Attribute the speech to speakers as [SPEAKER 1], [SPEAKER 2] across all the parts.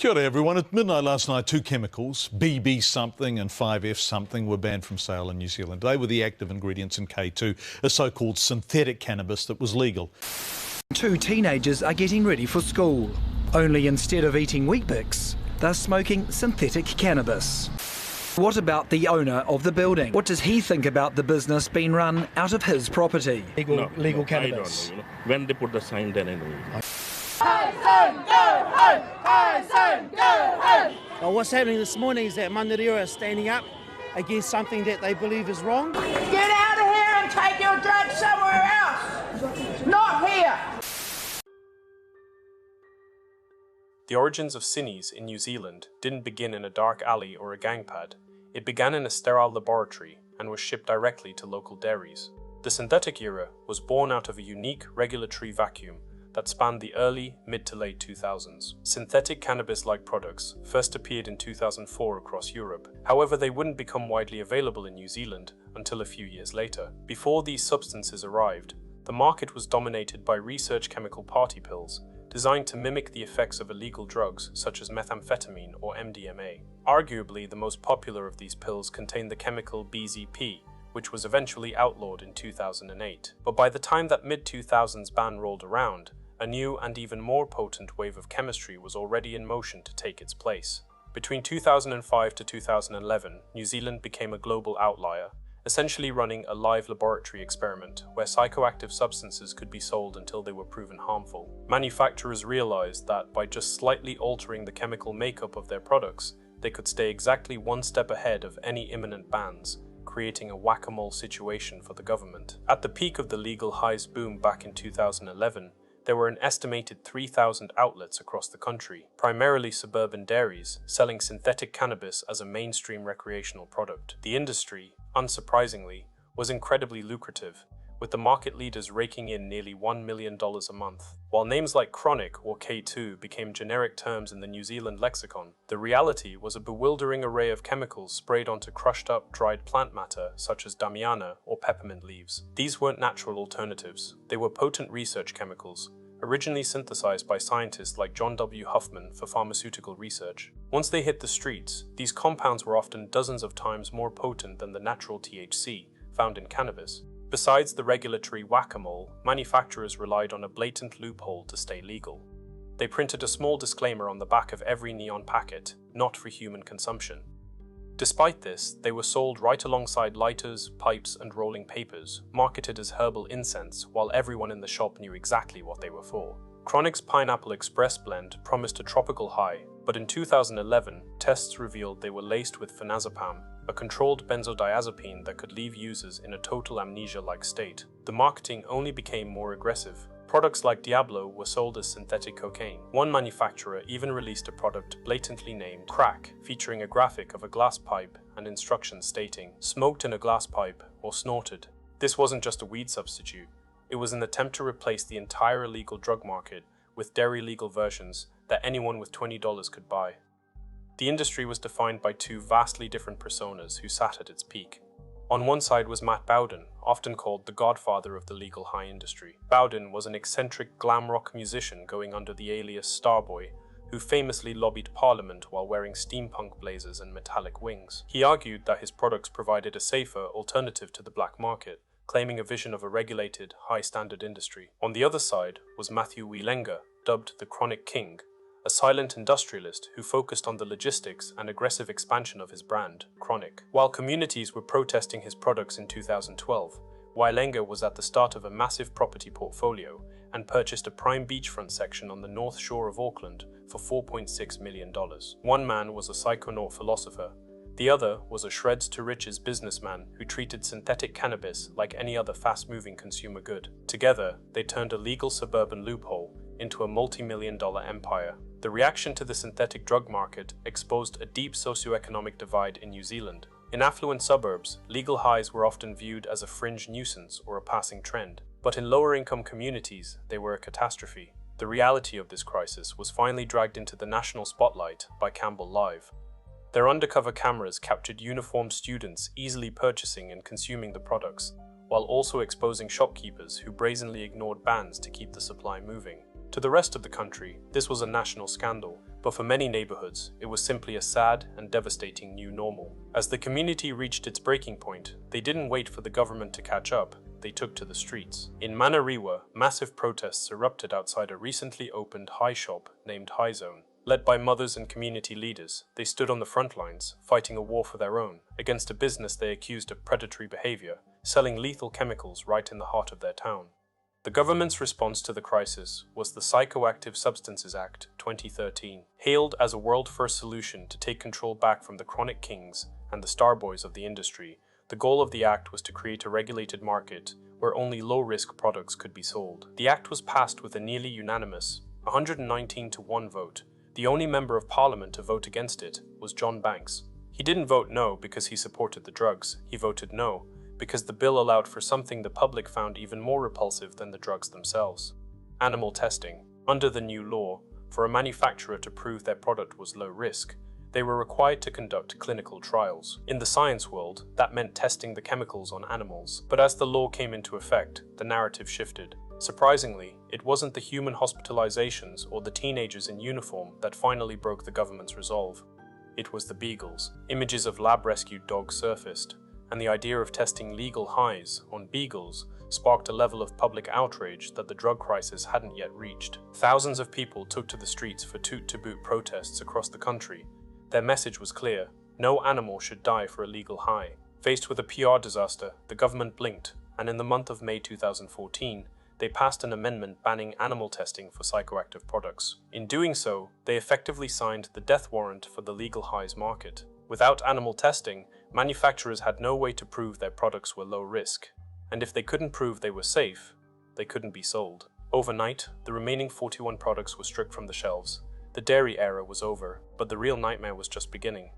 [SPEAKER 1] Kia ora everyone. At midnight last night, two chemicals, BB something and 5F something, were banned from sale in New Zealand. They were the active ingredients in K2, a so-called synthetic cannabis that was legal.
[SPEAKER 2] Two teenagers are getting ready for school. Only instead of eating Weet-Bix, they're smoking synthetic cannabis. What about the owner of the building? What does he think about the business being run out of his property?
[SPEAKER 3] Legal cannabis. I don't know, When they put the sign there anyway.
[SPEAKER 4] Well, what's happening this morning is that Mandarira are standing up against something that they believe is wrong.
[SPEAKER 5] Get out of here and take your drugs somewhere else, not here.
[SPEAKER 6] The origins of Synnies in New Zealand didn't begin in a dark alley or a gangpad. It began in a sterile laboratory and was shipped directly to local dairies. The synthetic era was born out of a unique regulatory vacuum that spanned the early, mid to late 2000s. Synthetic cannabis-like products first appeared in 2004 across Europe. However, they wouldn't become widely available in New Zealand until a few years later. Before these substances arrived, the market was dominated by research chemical party pills, designed to mimic the effects of illegal drugs such as methamphetamine or MDMA. Arguably, the most popular of these pills contained the chemical BZP, which was eventually outlawed in 2008. But by the time that mid-2000s ban rolled around, a new and even more potent wave of chemistry was already in motion to take its place. Between 2005 to 2011, New Zealand became a global outlier, essentially running a live laboratory experiment where psychoactive substances could be sold until they were proven harmful. Manufacturers realized that by just slightly altering the chemical makeup of their products, they could stay exactly one step ahead of any imminent bans, creating a whack-a-mole situation for the government. At the peak of the legal highs boom back in 2011, there were an estimated 3,000 outlets across the country, primarily suburban dairies, selling synthetic cannabis as a mainstream recreational product. The industry, unsurprisingly, was incredibly lucrative, with the market leaders raking in nearly $1 million a month. While names like Kronic or K2 became generic terms in the New Zealand lexicon, the reality was a bewildering array of chemicals sprayed onto crushed-up, dried plant matter such as damiana or peppermint leaves. These weren't natural alternatives. They were potent research chemicals, originally synthesized by scientists like John W. Huffman for pharmaceutical research. Once they hit the streets, these compounds were often dozens of times more potent than the natural THC found in cannabis. Besides the regulatory whack-a-mole, manufacturers relied on a blatant loophole to stay legal. They printed a small disclaimer on the back of every neon packet, not for human consumption. Despite this, they were sold right alongside lighters, pipes, and rolling papers, marketed as herbal incense, while everyone in the shop knew exactly what they were for. Kronic's Pineapple Express blend promised a tropical high, but in 2011, tests revealed they were laced with phenazepam, a controlled benzodiazepine that could leave users in a total amnesia-like state. The marketing only became more aggressive. Products like Diablo were sold as synthetic cocaine. One manufacturer even released a product blatantly named Crack, featuring a graphic of a glass pipe and instructions stating, "Smoked in a glass pipe or snorted." This wasn't just a weed substitute. It was an attempt to replace the entire illegal drug market with dairy-legal versions that anyone with $20 could buy. The industry was defined by two vastly different personas who sat at its peak. On one side was Matt Bowden, often called the godfather of the legal high industry. Bowden was an eccentric glam rock musician going under the alias Starboy, who famously lobbied Parliament while wearing steampunk blazers and metallic wings. He argued that his products provided a safer alternative to the black market, claiming a vision of a regulated, high-standard industry. On the other side was Matthew Wielenga, dubbed the Kronic King, a silent industrialist who focused on the logistics and aggressive expansion of his brand, Kronic. While communities were protesting his products in 2012, Wielenga was at the start of a massive property portfolio and purchased a prime beachfront section on the north shore of Auckland for $4.6 million. One man was a psychonaut philosopher. The other was a shreds-to-riches businessman who treated synthetic cannabis like any other fast-moving consumer good. Together, they turned a legal suburban loophole into a multi-million-dollar empire. The reaction to the synthetic drug market exposed a deep socioeconomic divide in New Zealand. In affluent suburbs, legal highs were often viewed as a fringe nuisance or a passing trend. But in lower-income communities, they were a catastrophe. The reality of this crisis was finally dragged into the national spotlight by Campbell Live. Their undercover cameras captured uniformed students easily purchasing and consuming the products, while also exposing shopkeepers who brazenly ignored bans to keep the supply moving. To the rest of the country, this was a national scandal, but for many neighborhoods, it was simply a sad and devastating new normal. As the community reached its breaking point, they didn't wait for the government to catch up, they took to the streets. In Manariwa, massive protests erupted outside a recently opened high shop named High Zone. Led by mothers and community leaders, they stood on the front lines, fighting a war for their own, against a business they accused of predatory behavior, selling lethal chemicals right in the heart of their town. The government's response to the crisis was the Psychoactive Substances Act 2013, hailed as a world-first solution to take control back from the Kronic kings and the starboys of the industry. The goal of the act was to create a regulated market where only low-risk products could be sold. The act was passed with a nearly unanimous 119-to-1 vote. The only member of parliament to vote against it was John Banks. He didn't vote no because he supported the drugs. He voted no because the bill allowed for something the public found even more repulsive than the drugs themselves: animal testing. Under the new law, for a manufacturer to prove their product was low risk, they were required to conduct clinical trials. In the science world, that meant testing the chemicals on animals. But as the law came into effect, the narrative shifted. Surprisingly, it wasn't the human hospitalizations or the teenagers in uniform that finally broke the government's resolve. It was the beagles. Images of lab-rescued dogs surfaced, and the idea of testing legal highs on beagles sparked a level of public outrage that the drug crisis hadn't yet reached. Thousands of people took to the streets for toot-to-boot protests across the country. Their message was clear: no animal should die for a legal high. Faced with a PR disaster, the government blinked, and in the month of May 2014, they passed an amendment banning animal testing for psychoactive products. In doing so, they effectively signed the death warrant for the legal highs market. Without animal testing, manufacturers had no way to prove their products were low risk, and if they couldn't prove they were safe, they couldn't be sold. Overnight, the remaining 41 products were stripped from the shelves. The dairy era was over, but the real nightmare was just beginning.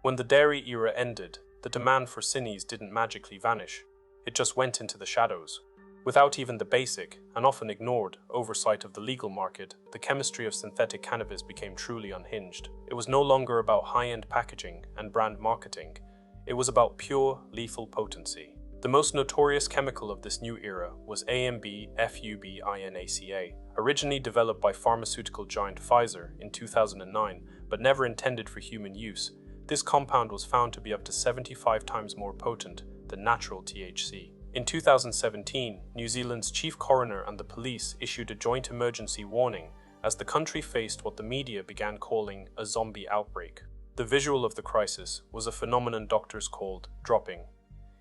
[SPEAKER 6] When the dairy era ended, the demand for Synnies didn't magically vanish. It just went into the shadows. Without even the basic, and often ignored, oversight of the legal market, the chemistry of synthetic cannabis became truly unhinged. It was no longer about high-end packaging and brand marketing. It was about pure, lethal potency. The most notorious chemical of this new era was AMB-FUB-INACA, originally developed by pharmaceutical giant Pfizer in 2009, but never intended for human use. This compound was found to be up to 75 times more potent than natural THC. In 2017, New Zealand's chief coroner and the police issued a joint emergency warning as the country faced what the media began calling a zombie outbreak. The visual of the crisis was a phenomenon doctors called dropping.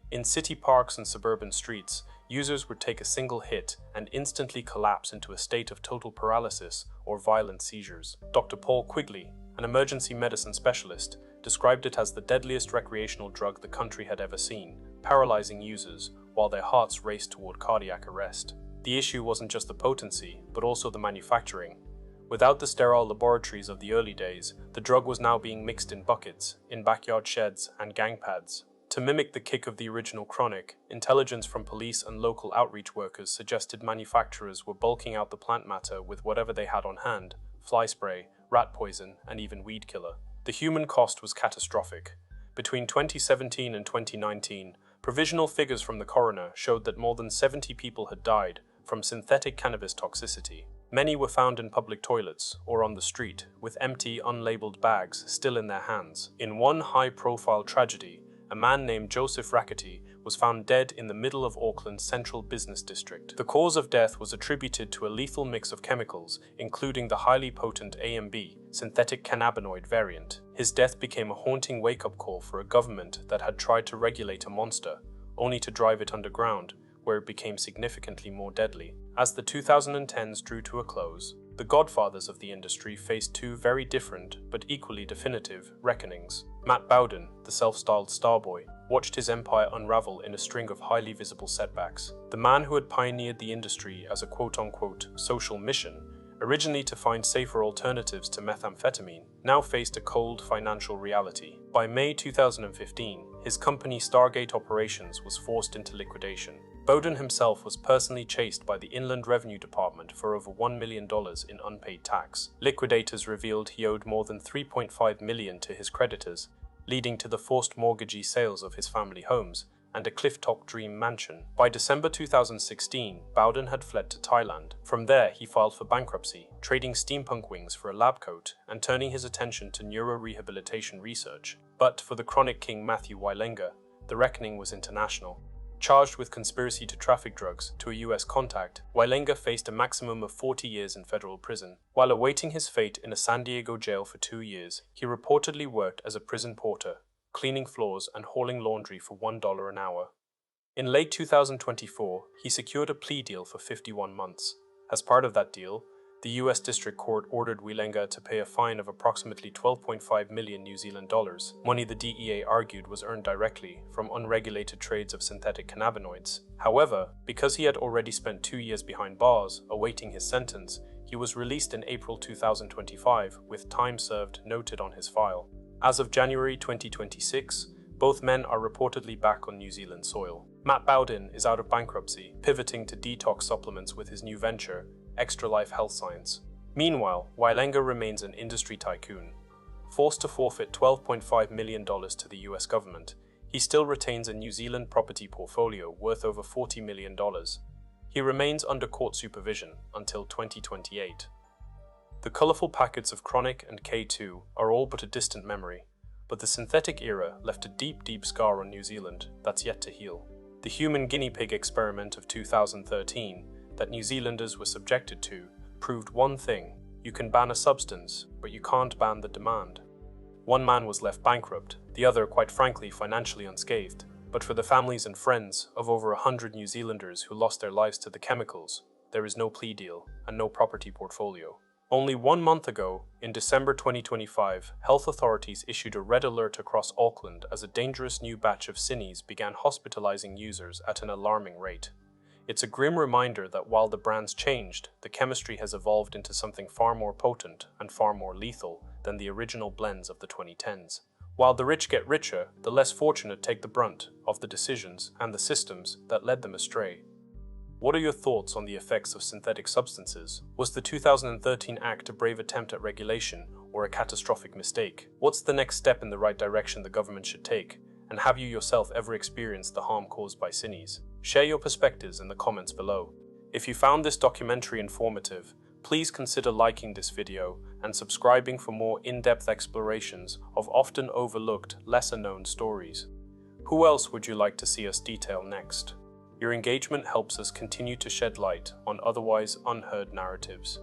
[SPEAKER 6] In city parks and suburban streets, users would take a single hit and instantly collapse into a state of total paralysis or violent seizures. Dr. Paul Quigley, an emergency medicine specialist, described it as the deadliest recreational drug the country had ever seen, paralyzing users while their hearts raced toward cardiac arrest. The issue wasn't just the potency, but also the manufacturing. Without the sterile laboratories of the early days, the drug was now being mixed in buckets, in backyard sheds, and gang pads. To mimic the kick of the original Kronic, intelligence from police and local outreach workers suggested manufacturers were bulking out the plant matter with whatever they had on hand: fly spray, rat poison, and even weed killer. The human cost was catastrophic. Between 2017 and 2019, provisional figures from the coroner showed that more than 70 people had died from synthetic cannabis toxicity. Many were found in public toilets or on the street, with empty, unlabeled bags still in their hands. In one high-profile tragedy, a man named Joseph Rackety was found dead in the middle of Auckland's central business district. The cause of death was attributed to a lethal mix of chemicals, including the highly potent AMB, synthetic cannabinoid variant. His death became a haunting wake-up call for a government that had tried to regulate a monster, only to drive it underground, where it became significantly more deadly. As the 2010s drew to a close, the Godfathers of the industry faced two very different, but equally definitive, reckonings. Matt Bowden, the self-styled starboy, watched his empire unravel in a string of highly visible setbacks. The man who had pioneered the industry as a quote-unquote social mission, originally to find safer alternatives to methamphetamine, now faced a cold financial reality. By May 2015, his company Stargate Operations was forced into liquidation. Bowden himself was personally chased by the Inland Revenue Department for over $1 million in unpaid tax. Liquidators revealed he owed more than $3.5 million to his creditors, leading to the forced mortgagee sales of his family homes and a cliff-top dream mansion. By December 2016, Bowden had fled to Thailand. From there, he filed for bankruptcy, trading steampunk wings for a lab coat and turning his attention to neurorehabilitation research. But for the Kronic king Matthew Wailenga, the reckoning was international. Charged with conspiracy to traffic drugs to a US contact, Wailenga faced a maximum of 40 years in federal prison. While awaiting his fate in a San Diego jail for 2 years, he reportedly worked as a prison porter, cleaning floors and hauling laundry for $1 an hour. In late 2024, he secured a plea deal for 51 months. As part of that deal, the US District Court ordered Wailenga to pay a fine of approximately 12.5 million New Zealand dollars, money the DEA argued was earned directly from unregulated trades of synthetic cannabinoids. However, because he had already spent 2 years behind bars, awaiting his sentence, he was released in April 2025, with time served noted on his file. As of January 2026, both men are reportedly back on New Zealand soil. Matt Bowden is out of bankruptcy, pivoting to detox supplements with his new venture, Extra Life Health Science. Meanwhile, Wailenga remains an industry tycoon. Forced to forfeit $12.5 million to the US government, he still retains a New Zealand property portfolio worth over $40 million. He remains under court supervision until 2028. The colourful packets of Kronic and K2 are all but a distant memory, but the synthetic era left a deep scar on New Zealand that's yet to heal. The human guinea pig experiment of 2013 that New Zealanders were subjected to proved one thing: you can ban a substance, but you can't ban the demand. One man was left bankrupt, the other, quite frankly, financially unscathed. But for the families and friends of over 100 New Zealanders who lost their lives to the chemicals, there is no plea deal and no property portfolio. Only 1 month ago, in December 2025, health authorities issued a red alert across Auckland as a dangerous new batch of Synnies began hospitalizing users at an alarming rate. It's a grim reminder that while the brands changed, the chemistry has evolved into something far more potent and far more lethal than the original blends of the 2010s. While the rich get richer, the less fortunate take the brunt of the decisions and the systems that led them astray. What are your thoughts on the effects of synthetic substances? Was the 2013 Act a brave attempt at regulation or a catastrophic mistake? What's the next step in the right direction the government should take? And have you yourself ever experienced the harm caused by Synnies? Share your perspectives in the comments below. If you found this documentary informative, please consider liking this video and subscribing for more in-depth explorations of often overlooked, lesser-known stories. Who else would you like to see us detail next? Your engagement helps us continue to shed light on otherwise unheard narratives.